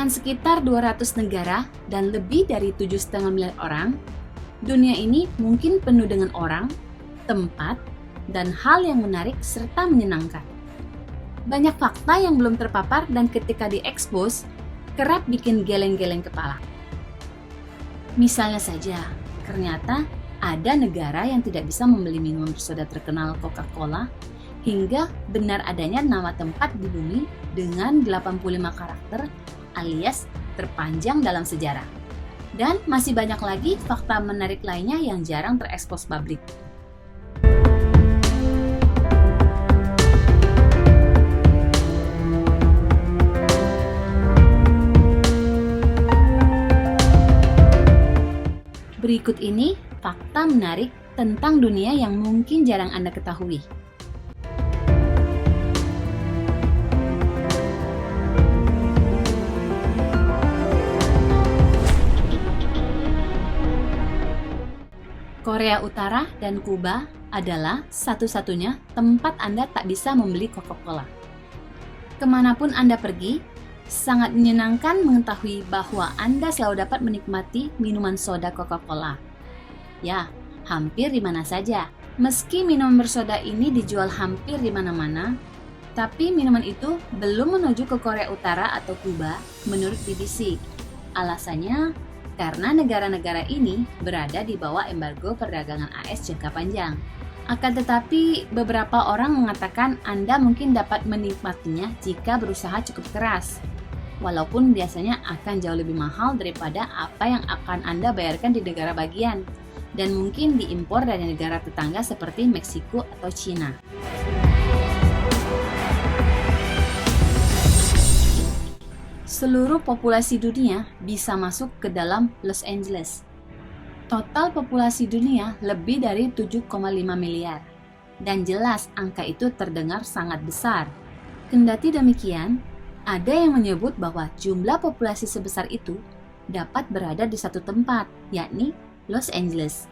Dengan sekitar 200 negara dan lebih dari 7,5 miliar orang, dunia ini mungkin penuh dengan orang, tempat, dan hal yang menarik serta menyenangkan. Banyak fakta yang belum terpapar dan ketika diekspos, kerap bikin geleng-geleng kepala. Misalnya saja, ternyata ada negara yang tidak bisa membeli minuman bersoda terkenal Coca-Cola, hingga benar adanya nama tempat di bumi dengan 85 karakter alias terpanjang dalam sejarah. Dan masih banyak lagi fakta menarik lainnya yang jarang terekspos publik. Berikut ini fakta menarik tentang dunia yang mungkin jarang Anda ketahui. Korea Utara dan Kuba adalah satu-satunya tempat Anda tak bisa membeli Coca-Cola. Kemanapun Anda pergi, sangat menyenangkan mengetahui bahwa Anda selalu dapat menikmati minuman soda Coca-Cola. Ya, hampir di mana saja. Meski minuman bersoda ini dijual hampir di mana-mana, tapi minuman itu belum menuju ke Korea Utara atau Kuba menurut BBC. Alasannya, karena negara-negara ini berada di bawah embargo perdagangan AS jangka panjang. Akan tetapi, beberapa orang mengatakan Anda mungkin dapat menikmatinya jika berusaha cukup keras. Walaupun biasanya akan jauh lebih mahal daripada apa yang akan Anda bayarkan di negara bagian, dan mungkin diimpor dari negara tetangga seperti Meksiko atau Cina. Seluruh populasi dunia bisa masuk ke dalam Los Angeles. Total populasi dunia lebih dari 7,5 miliar. Dan jelas angka itu terdengar sangat besar. Kendati demikian, ada yang menyebut bahwa jumlah populasi sebesar itu dapat berada di satu tempat, yakni Los Angeles.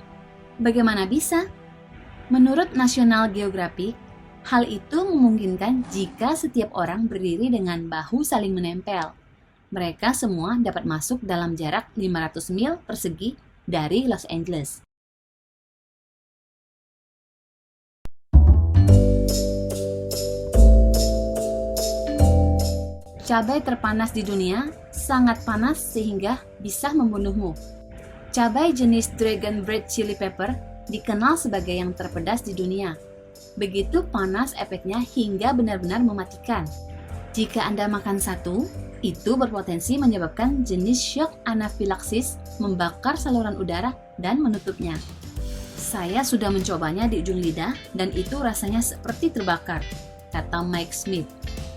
Bagaimana bisa? Menurut National Geographic, hal itu memungkinkan jika setiap orang berdiri dengan bahu saling menempel. Mereka semua dapat masuk dalam jarak 500 mil persegi dari Los Angeles. Cabai terpanas di dunia sangat panas sehingga bisa membunuhmu. Cabai jenis Dragon Breed Chili Pepper dikenal sebagai yang terpedas di dunia. Begitu panas efeknya hingga benar-benar mematikan. Jika Anda makan satu, itu berpotensi menyebabkan jenis shock anafilaksis, membakar saluran udara, dan menutupnya. Saya sudah mencobanya di ujung lidah dan itu rasanya seperti terbakar, kata Mike Smith,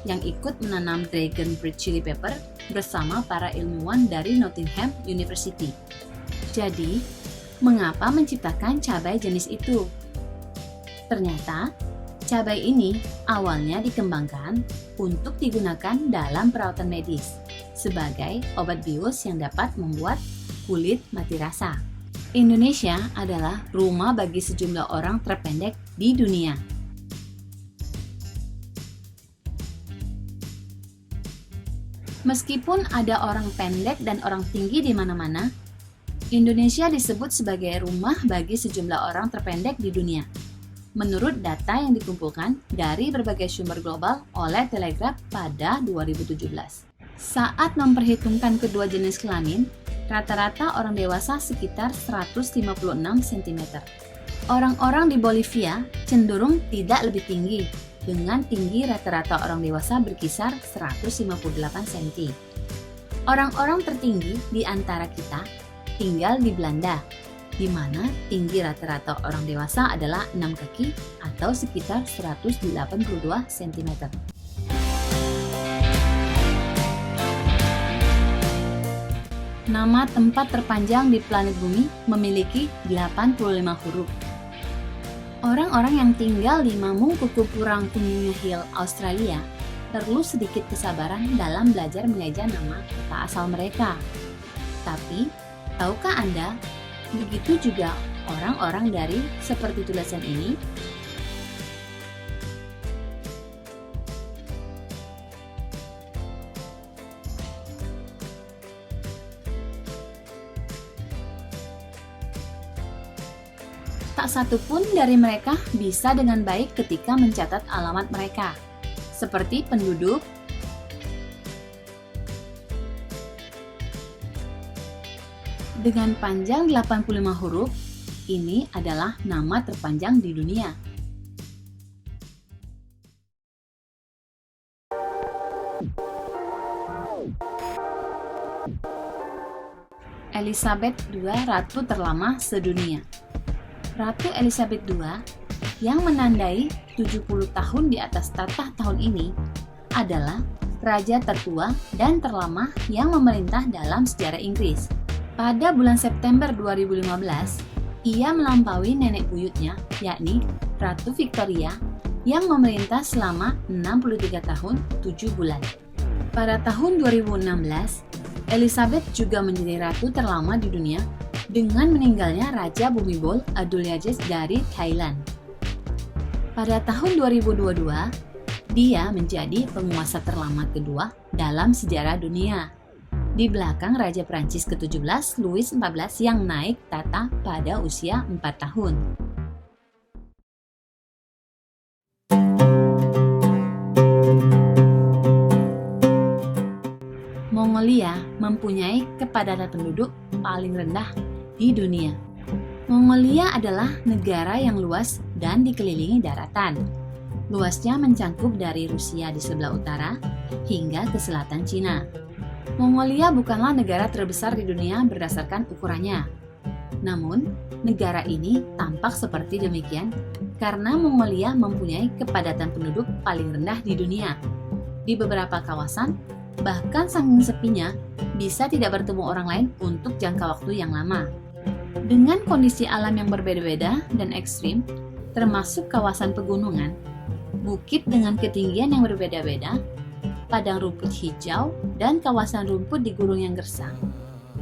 yang ikut menanam Dragon Breed Chili Pepper bersama para ilmuwan dari Nottingham University. Jadi, mengapa menciptakan cabai jenis itu? Ternyata, cabai ini awalnya dikembangkan untuk digunakan dalam perawatan medis sebagai obat bius yang dapat membuat kulit mati rasa. Indonesia adalah rumah bagi sejumlah orang terpendek di dunia. Meskipun ada orang pendek dan orang tinggi di mana-mana, Indonesia disebut sebagai rumah bagi sejumlah orang terpendek di dunia. Menurut data yang dikumpulkan dari berbagai sumber global oleh Telegraph pada 2017. Saat memperhitungkan kedua jenis kelamin, rata-rata orang dewasa sekitar 156 cm. Orang-orang di Bolivia cenderung tidak lebih tinggi, dengan tinggi rata-rata orang dewasa berkisar 158 cm. Orang-orang tertinggi di antara kita tinggal di Belanda, di mana tinggi rata-rata orang dewasa adalah 6 kaki atau sekitar 182 cm. Nama tempat terpanjang di planet bumi memiliki 85 huruf. Orang-orang yang tinggal di Mamungkukuburang Kunyunya Hill, Australia, perlu sedikit kesabaran dalam belajar mengeja nama kota asal mereka. Tapi, tahukah Anda, begitu juga orang-orang dari seperti tulisan ini? Tak satu pun dari mereka bisa dengan baik ketika mencatat alamat mereka, seperti penduduk, dengan panjang 85 huruf. Ini adalah nama terpanjang di dunia. Elizabeth II, Ratu terlama sedunia. Ratu Elizabeth II yang menandai 70 tahun di atas tahta tahun ini adalah raja tertua dan terlama yang memerintah dalam sejarah Inggris. Pada bulan September 2015, ia melampaui nenek buyutnya, yakni Ratu Victoria, yang memerintah selama 63 tahun 7 bulan. Pada tahun 2016, Elizabeth juga menjadi ratu terlama di dunia dengan meninggalnya Raja Bhumibol Adulyadej dari Thailand. Pada tahun 2022, dia menjadi penguasa terlama kedua dalam sejarah dunia, di belakang Raja Prancis ke-17 Louis XIV yang naik tahta pada usia 4 tahun. Mongolia mempunyai kepadatan penduduk paling rendah di dunia. Mongolia adalah negara yang luas dan dikelilingi daratan. Luasnya mencangkup dari Rusia di sebelah utara hingga ke selatan Cina. Mongolia bukanlah negara terbesar di dunia berdasarkan ukurannya. Namun, negara ini tampak seperti demikian karena Mongolia mempunyai kepadatan penduduk paling rendah di dunia. Di beberapa kawasan, bahkan saking sepinya, bisa tidak bertemu orang lain untuk jangka waktu yang lama. Dengan kondisi alam yang berbeda-beda dan ekstrim, termasuk kawasan pegunungan, bukit dengan ketinggian yang berbeda-beda, padang rumput hijau, dan kawasan rumput di gunung yang gersang.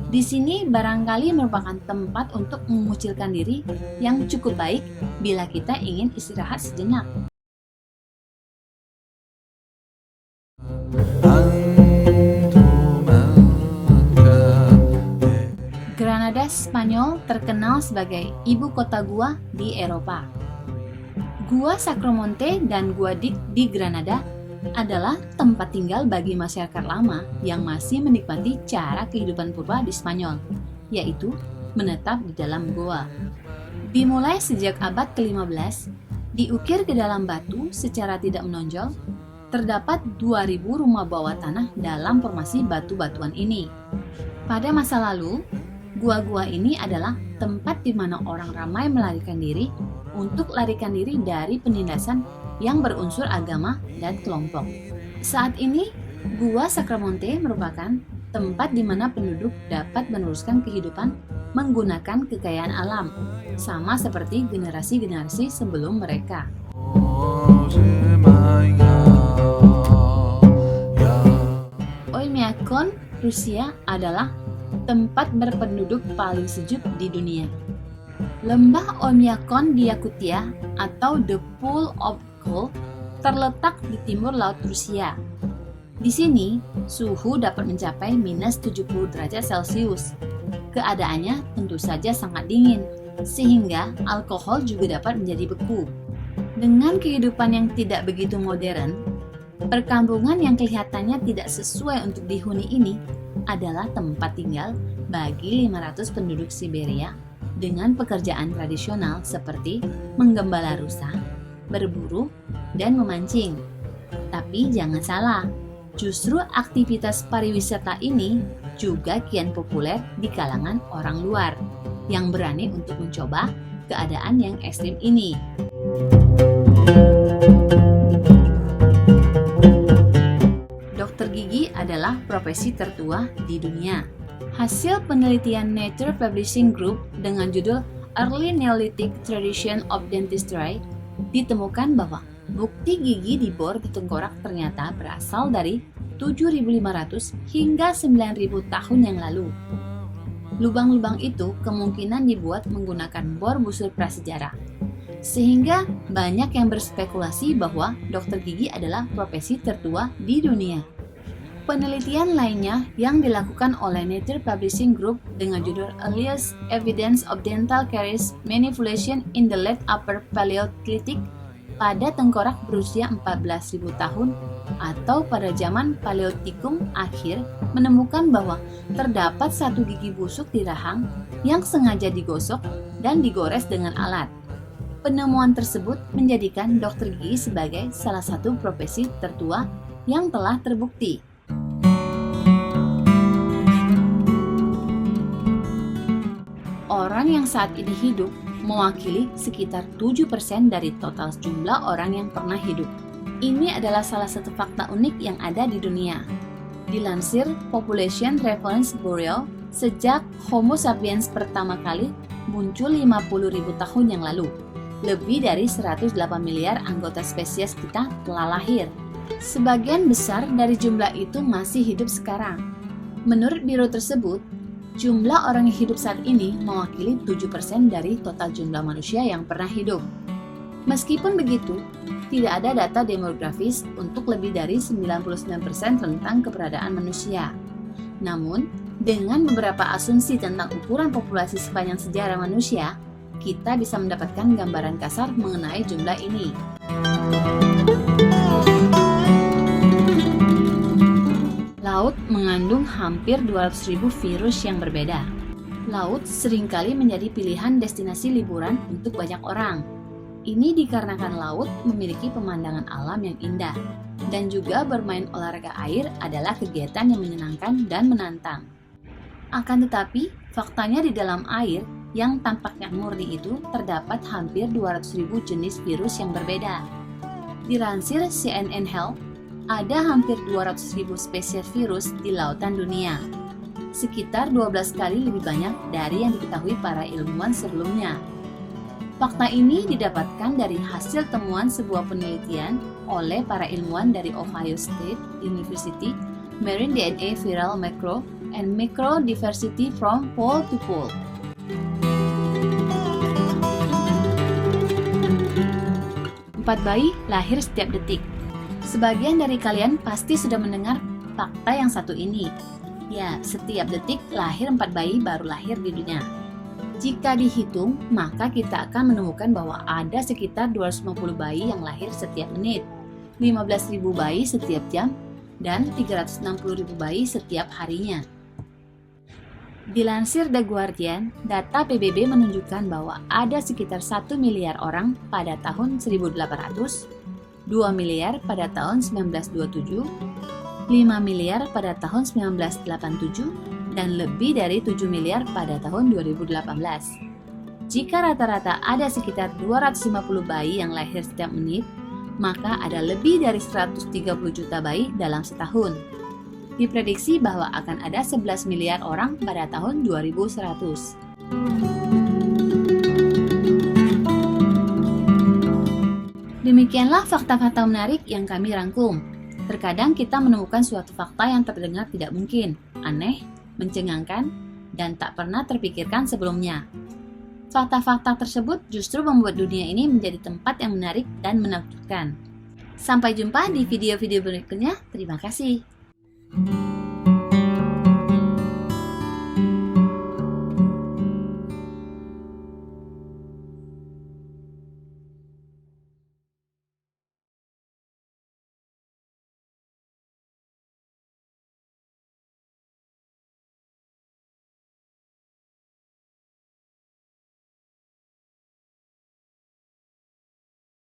Di sini barangkali merupakan tempat untuk mengucilkan diri yang cukup baik bila kita ingin istirahat sejenak. Granada, Spanyol terkenal sebagai ibu kota gua di Eropa. Gua Sacromonte dan Gua Dick di Granada adalah tempat tinggal bagi masyarakat lama yang masih menikmati cara kehidupan purba di Spanyol, yaitu menetap di dalam goa. Dimulai sejak abad ke-15, diukir ke dalam batu secara tidak menonjol, terdapat 2.000 rumah bawah tanah dalam formasi batu-batuan ini. Pada masa lalu, gua-gua ini adalah tempat di mana orang ramai melarikan diri untuk larikan diri dari penindasan yang berunsur agama dan kelompok. Saat ini, Gua Sacromonte merupakan tempat di mana penduduk dapat meneruskan kehidupan menggunakan kekayaan alam, sama seperti generasi-generasi sebelum mereka. Oymyakon, Rusia adalah tempat berpenduduk paling sejuk di dunia. Lembah Oymyakon di Yakutia atau The Pool of Coal terletak di timur laut Rusia. Di sini, suhu dapat mencapai minus 70 derajat Celcius. Keadaannya tentu saja sangat dingin, sehingga alkohol juga dapat menjadi beku. Dengan kehidupan yang tidak begitu modern, perkampungan yang kelihatannya tidak sesuai untuk dihuni ini adalah tempat tinggal bagi 500 penduduk Siberia dengan pekerjaan tradisional seperti menggembala rusa, berburu, dan memancing. Tapi jangan salah, justru aktivitas pariwisata ini juga kian populer di kalangan orang luar yang berani untuk mencoba keadaan yang ekstrim ini. Dokter gigi adalah profesi tertua di dunia. Hasil penelitian Nature Publishing Group dengan judul Early Neolithic Tradition of Dentistry ditemukan bahwa bukti gigi di bor di tengkorak ternyata berasal dari 7.500 hingga 9.000 tahun yang lalu. Lubang-lubang itu kemungkinan dibuat menggunakan bor busur prasejarah, sehingga banyak yang berspekulasi bahwa dokter gigi adalah profesi tertua di dunia. Penelitian lainnya yang dilakukan oleh Nature Publishing Group dengan judul Earliest Evidence of Dental Caries Manipulation in the Late Upper Paleolithic pada tengkorak berusia 14.000 tahun atau pada zaman Paleotikum akhir menemukan bahwa terdapat satu gigi busuk di rahang yang sengaja digosok dan digores dengan alat. Penemuan tersebut menjadikan dokter gigi sebagai salah satu profesi tertua yang telah terbukti. Orang yang saat ini hidup mewakili sekitar 7% dari total jumlah orang yang pernah hidup. Ini adalah salah satu fakta unik yang ada di dunia. Dilansir Population Reference Bureau, sejak Homo sapiens pertama kali muncul 50.000 tahun yang lalu, lebih dari 108 miliar anggota spesies kita telah lahir. Sebagian besar dari jumlah itu masih hidup sekarang. Menurut biro tersebut, jumlah orang yang hidup saat ini mewakili 7% dari total jumlah manusia yang pernah hidup. Meskipun begitu, tidak ada data demografis untuk lebih dari 99% tentang keberadaan manusia. Namun, dengan beberapa asumsi tentang ukuran populasi sepanjang sejarah manusia, kita bisa mendapatkan gambaran kasar mengenai jumlah ini. Laut mengandung hampir 200.000 virus yang berbeda. Laut seringkali menjadi pilihan destinasi liburan untuk banyak orang. Ini dikarenakan laut memiliki pemandangan alam yang indah, dan juga bermain olahraga air adalah kegiatan yang menyenangkan dan menantang. Akan tetapi, faktanya di dalam air yang tampaknya murni itu terdapat hampir 200.000 jenis virus yang berbeda. Dilansir CNN Health, ada hampir 200.000 spesies virus di lautan dunia, sekitar 12 kali lebih banyak dari yang diketahui para ilmuwan sebelumnya. Fakta ini didapatkan dari hasil temuan sebuah penelitian oleh para ilmuwan dari Ohio State University, Marine DNA Viral Macro and Micro Diversity from Pole to Pole. Empat bayi lahir setiap detik. Sebagian dari kalian pasti sudah mendengar fakta yang satu ini. Ya, setiap detik lahir 4 bayi baru lahir di dunia. Jika dihitung, maka kita akan menemukan bahwa ada sekitar 250 bayi yang lahir setiap menit, 15.000 bayi setiap jam, dan 360.000 bayi setiap harinya. Dilansir The Guardian, data PBB menunjukkan bahwa ada sekitar 1 miliar orang pada tahun 1800, 2 miliar pada tahun 1927, 5 miliar pada tahun 1987, dan lebih dari 7 miliar pada tahun 2018. Jika rata-rata ada sekitar 250 bayi yang lahir setiap menit, maka ada lebih dari 130 juta bayi dalam setahun. Diprediksi bahwa akan ada 11 miliar orang pada tahun 2100. Demikianlah fakta-fakta menarik yang kami rangkum. Terkadang kita menemukan suatu fakta yang terdengar tidak mungkin, aneh, mencengangkan, dan tak pernah terpikirkan sebelumnya. Fakta-fakta tersebut justru membuat dunia ini menjadi tempat yang menarik dan menakjubkan. Sampai jumpa di video-video berikutnya. Terima kasih.